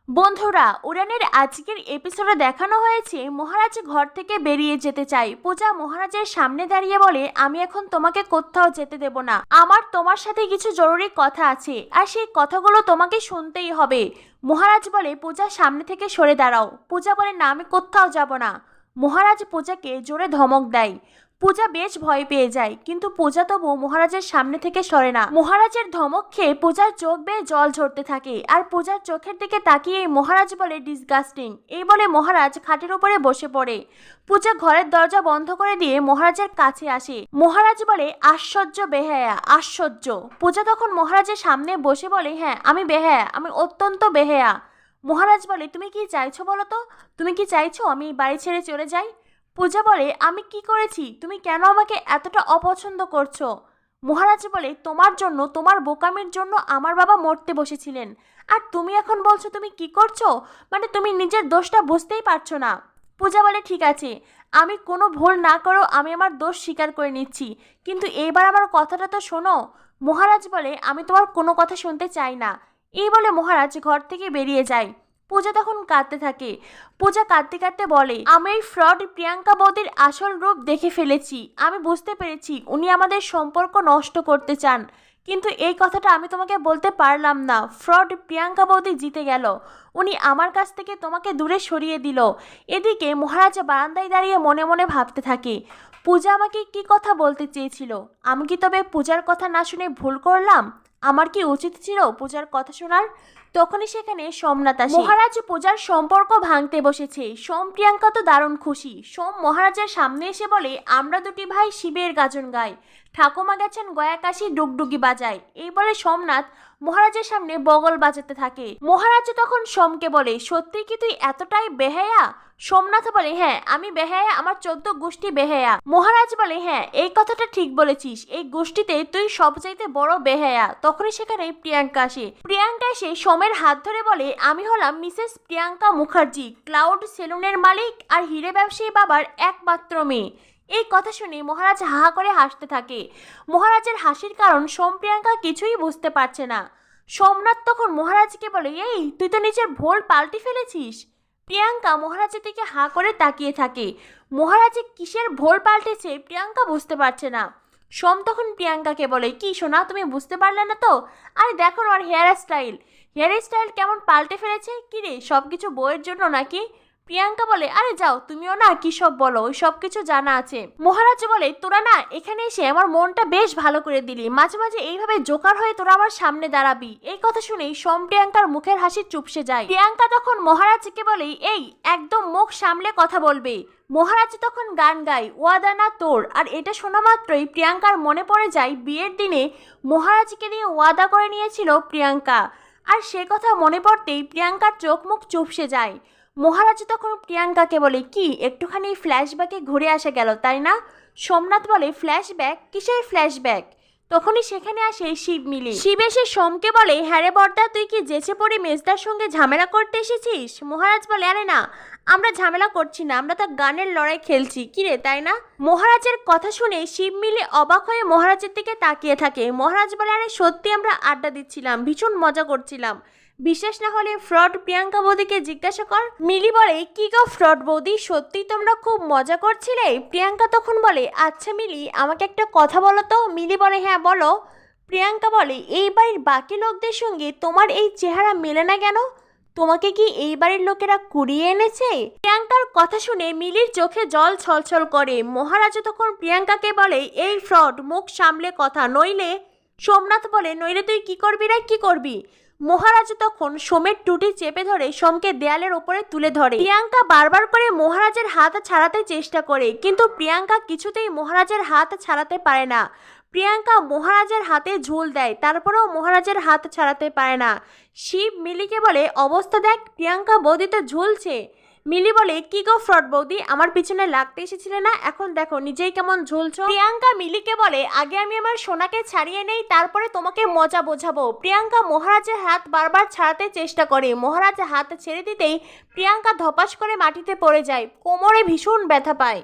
বন্ধুরা, উড়ানের আজকের এপিসোডে দেখানো হয়েছে মহারাজ ঘর থেকে বেরিয়ে যেতে চায়। পূজা মহারাজের সামনে দাঁড়িয়ে বলে, আমি এখন তোমাকে কোথাও যেতে দেব না। আমার তোমার সাথে কিছু জরুরি কথা আছে, আর সেই কথাগুলো তোমাকে শুনতেই হবে। মহারাজ বলে, পূজা সামনে থেকে সরে দাঁড়াও। পূজা বলে, না, আমি কোথাও যাব না। মহারাজ পূজাকে জোরে ধমক দেয়। পূজা বেশ ভয় পেয়ে যায়, কিন্তু পূজা তবু মহারাজের সামনে থেকে সরে না। মহারাজের ধমক খেয়ে পূজার চোখ বেয়ে জল ঝরতে থাকে, আর পূজার চোখের দিকে তাকিয়ে মহারাজ বলে, ডিসগাস্টিং। এই বলে মহারাজ খাটের উপরে বসে পড়ে। পূজা ঘরের দরজা বন্ধ করে দিয়ে মহারাজের কাছে আসে। মহারাজ বলে, আশ্চর্য বেহায়া, আশ্চর্য। পূজা তখন মহারাজের সামনে বসে বলে, হ্যাঁ, আমি বেহায়া, আমি অত্যন্ত বেহায়া। মহারাজ বলে, তুমি কি চাইছো বলো তো? তুমি কি চাইছো আমি এই বাড়ি ছেড়ে চলে যাই? পূজা বলে, আমি কি করেছি? তুমি কেন আমাকে এতটা অপছন্দ করছো? মহারাজ বলে, তোমার জন্য, তোমার বোকামির জন্য আমার বাবা মরতে বসেছিলেন, আর তুমি এখন বলছো তুমি কি করছো? মানে তুমি নিজের দোষটা বুঝতেই পারছো না। পূজা বলে, ঠিক আছে, আমি কোনো ভুল না করেও আমি আমার দোষ স্বীকার করে নিচ্ছি, কিন্তু এইবার আমার কথাটা তো শোনো। মহারাজ বলে, আমি তোমার কোনো কথা শুনতে চাই না। এই বলে মহারাজ ঘর থেকে বেরিয়ে যায়। পূজা তখন কাঁদতে থাকে। পূজা কাঁদতে কাঁদতে বলে, আমি এই ফ্রড প্রিয়াঙ্কা বৌদির আসল রূপ দেখে ফেলেছি। আমি বুঝতে পেরেছি উনি আমাদের সম্পর্ক নষ্ট করতে চান, কিন্তু এই কথাটা আমি তোমাকে বলতে পারলাম না। ফ্রড প্রিয়াঙ্কা বৌদি জিতে গেল, উনি আমার কাছ থেকে তোমাকে দূরে সরিয়ে দিল। এদিকে মহারাজ বারান্দায় দাঁড়িয়ে মনে মনে ভাবতে থাকে, পূজা আমাকে কি কথা বলতে চেয়েছিল? আমি কি তবে পূজার কথা না শুনে ভুল করলাম? আমার কি উচিত ছিল পূজার কথা শোনার? তখনই সেখানে সোমনাথ আসে। মহারাজ পূজার সম্পর্ক ভাঙতে বসেছে। সোম প্রিয়াঙ্কা তো দারুণ খুশি। সোম মহারাজের সামনে এসে বলে, আমরা দুটি ভাই শিবের গাজন গাই, ঠাকুমা গেছেন গয়া কাশি ডুগডুগি বাজায়। এই বলে সোমনাথ মহারাজের সামনে বগল বাজাতে থাকে। মহারাজ তখন সোমকে বলে, সত্যি কি তুই এতটাই বেহায়া? সোমনাথ বলে, হ্যাঁ, আমি বেহায়া, আমার 14 গোষ্ঠী বেহায়া। মহারাজ বলে, হ্যাঁ, এই কথাটা ঠিক বলেছিস, এই গোষ্ঠীতে তুই সবচাইতে বড় বেহায়া। তখনই সেখানে প্রিয়াঙ্কা আসে। প্রিয়াঙ্কা এসে সোমের হাত ধরে বলে, আমি হলাম মিসেস প্রিয়াঙ্কা মুখার্জি, ক্লাউড সেলুনের মালিক আর হিরে ব্যবসায়ী বাবার একমাত্র মেয়ে। এই কথা শুনে মহারাজ হাহা করে হাসতে থাকে। মহারাজের হাসির কারণ সোম প্রিয়াঙ্কা কিছুই বুঝতে পারছে না। সোমনাথ তখন মহারাজকে বলে, এই তুই তো নিজের ভুল পাল্টে ফেলেছিস। প্রিয়াঙ্কা মহারাজের দিকে হাঁ করে তাকিয়ে থাকে। মহারাজে কিসের ভুল পাল্টেছে প্রিয়াঙ্কা বুঝতে পারছে না। সোম তখন প্রিয়াঙ্কাকে বলে, কি সোনা, তুমি বুঝতে পারলে না তো? আরে দেখো না, আর হেয়ার স্টাইল কেমন পাল্টে ফেলেছে। কি রে, সব কিছু বইয়ের জন্য নাকি? প্রিয়াঙ্কা বলে, আরে যাও, তুমিও না কি সব বলো, ওই সব কিছু জানা আছে। মহারাজ বলে, তোরা না এখানে এসে আমার মনটা বেশ ভালো করে দিলি। মাঝে মাঝে এইভাবে জোকার হয়ে তোরা আমার সামনে দাঁড়াবি। এই কথা শুনেই সোম প্রিয়াঙ্কার মুখের হাসি চুপসে যায়। প্রিয়াঙ্কা তখন মহারাজকে বলে, এই একদম মুখ সামলে কথা বলবে। মহারাজ তখন গান গায়, ওয়াদা না তোর। আর এটা শোনা মাত্রই প্রিয়াঙ্কার মনে পড়ে যায় বিয়ের দিনে মহারাজকে দিয়ে ওয়াদা করে নিয়েছিল প্রিয়াঙ্কা, আর সে কথা মনে পড়তেই প্রিয়াঙ্কার চোখ মুখ চুপসে যায়। মহারাজ তখন প্রিয়াঙ্কাকে বলে, কি একটুখানি ফ্ল্যাশব্যাকে ঘুরে আসা গেল, তাই না? সোমনাথ বলে, ফ্ল্যাশব্যাক? কিসের ফ্ল্যাশব্যাক? তখনই সেখানে আসে শিব মিলে। শিব এসে সোমকে বলে, হ্যাঁ রে বর্দা, তুই কি যেচে পড়ে মেজদার সঙ্গে ঝামেলা করতে এসেছিস? মহারাজ বলে, আরে না, আমরা ঝামেলা করছি না, আমরা তো গানের লড়াই খেলছি। কি রে, তাই না? মহারাজের কথা শুনে শিব মিলে অবাক হয়ে মহারাজের দিকে তাকিয়ে থাকে। মহারাজ বলে, আরে সত্যি আমরা আড্ডা দিচ্ছিলাম, ভীষণ মজা করছিলাম। বিশ্বাস না হলে ফ্রড প্রিয়াঙ্কা বৌদিকে জিজ্ঞাসা কর। মিলি বলে, কি গো ফ্রড বৌদি, সত্যি তোমরা খুব মজা করছিলে? প্রিয়াঙ্কা তখন বলে, আচ্ছা মিলি, আমাকে একটা কথা বলো তো। মিলি বলে, হ্যাঁ বলো। প্রিয়াঙ্কা বলে, এই বাড়ির বাকি লোকদের সঙ্গে তোমার এই চেহারা মেলে না কেন? তোমাকে কি এই বাড়ির লোকেরা কুড়িয়ে এনেছে? প্রিয়াঙ্কার কথা শুনে মিলির চোখে জল ছলছল করে। মহারাজ তখন প্রিয়াঙ্কাকে বলে, এই ফ্রড, মুখ সামলে কথা, নইলে। সোমনাথ বলে, নইলে তুই কি করবি রে, কি করবি? মহারাজ তখন সোমের টুটি চেপে ধরে সোমকে দেয়ালের ওপরে তুলে ধরে। প্রিয়াঙ্কা বারবার করে মহারাজের হাত ছাড়াতে চেষ্টা করে, কিন্তু প্রিয়াঙ্কা কিছুতেই মহারাজের হাত ছাড়াতে পারে না। প্রিয়াঙ্কা মহারাজের হাতে ঝুল দেয়, তারপরেও মহারাজের হাত ছাড়াতে পারে না। শিব মিলিকে বলে, অবস্থা দেখ, প্রিয়াঙ্কা বৌদি তো ঝুলছে। মিলি বলে, কি গো ফ্রড বৌদি, আমার পিছনে লাগতে এসেছিলে না, এখন দেখো নিজেই কেমন ঝুলছো। প্রিয়াঙ্কা মিলিকে বলে, আগে আমি আমার সোনাকে ছাড়িয়ে নেই, তারপরে তোমাকে মজা বোঝাবো। প্রিয়াঙ্কা মহারাজের হাত বারবার ছাড়াতে চেষ্টা করে। মহারাজ হাত ছেড়ে দিতেই প্রিয়াঙ্কা ধপাস করে মাটিতে পড়ে যায়, কোমরে ভীষণ ব্যথা পায়।